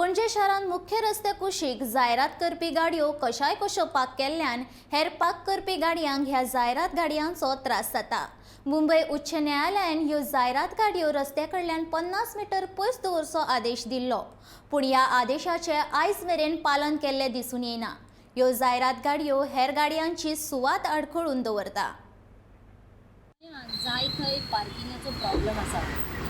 पणजे शारांत मुख्य रस्ते कुशीक जायरात करपी गाडयो कशो पार्क केल्ल्यान हेर पार्क करपी गाडयांक ह्या जायरात गाडयांचो त्रास जाता। मुंबय उच्च न्यायालयान ह्यो जायरात गाडयो रस्त्या कडल्यान 50 मीटर पयस दवरचो आदेश दिल्लो, पूण ह्या आदेशाचे आयज मेरेन पालन केल्ले दिसून येना। ह्यो जायरात गाडयो हेर गाडयांची सुवात आडखळून दवरता। जाय थंय पार्किंगाचो प्रॉब्लेम आसा,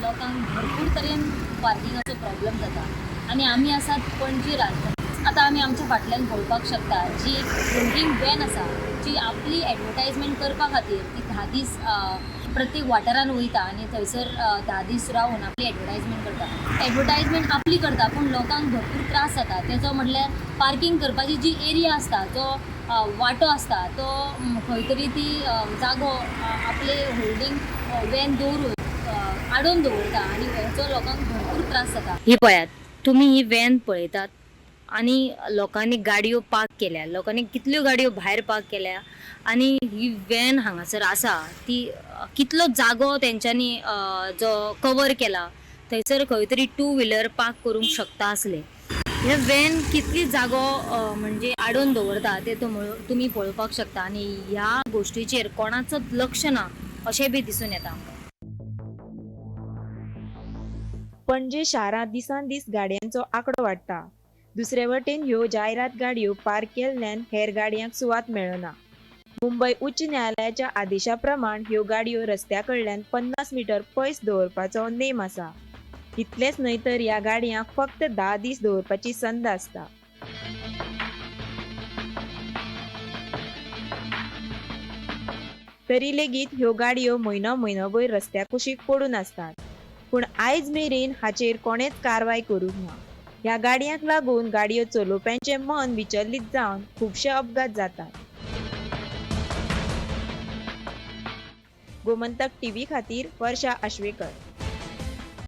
लोकांक भरपूर तरेन पार्किंगाचो प्रॉब्लेम जाता आनी आमी आसात पणजे राजधानी। आतां आमी आमच्या फाटल्यान पळोवपाक शकता जी एक ड्रिंकींग वॅन आसा जी आपली एडवर्टायजमेंट करपा खातीर ती 10 दीस प्रत्येक वाठारान वयता आनी थंयसर 10 दीस रावन आपली एडवर्टायजमेंट करता। एडवर्टायजमेंट आपली करता पूण लोकांक भरपूर त्रास जाता। तेजो म्हटल्यार पार्किंग करपाची जी एरिया आसता, जो वाटो आसता, तो खंय तरी ती जागो आपले होल्डिंग वॅन दवरून आडोवन दवरता आनी हेचो लोकांक भरपूर त्रास जाता। ही पळयात, तुमी ही वॅन पळयतात आनी लोकांनी गाडयो पार्क केल्या, लोकांनी कितल्यो गाडयो भायर पार्क केल्या आनी ही वॅन हांगासर आसा ती कितलो जागो तेंच्यांनी जो कवर केला, थंयसर खंय तरी 2 व्हिलर पार्क करूंक शकता आसले। हे वॅन कितली जागो म्हणजे आडोवन दवरता ते तुमी पळोवपाक शकता आनी ह्या गोष्टीचेर कोणाचोच लक्ष ना अशें बी दिसून येता। पणजे शारांत दिसान दीस गाडयांचो आंकडो वाडटा। दुसरे वटेन ह्यो जायरात गाडयो पार्क केल्ल्यान हेर गाडयांक सुवात मेळना। मुंबय उच्च न्यायालयाच्या आदेशा प्रमाण ह्यो गाडयो रस्त्या कडल्यान 50 मीटर पयस दवरपाचो नेम आसा। इतलेच न्हय तर ह्या गाडयांक फक्त 10 दीस दवरपाची संद आसता। तरी लेगीत ह्यो गाडयो म्हयनोभर रस्त्या कुशीक पडून आसतात, पूण आयज मेरेन हाचेर कोणेच कारवाय करूंक ना। ह्या गाडयांक लागून गाडयो चलोवप्यांचे मन विचलित जावन खुबशे अपघात जातात। गोमंतक टीव्ही खातीर वर्षा आश्वेकर।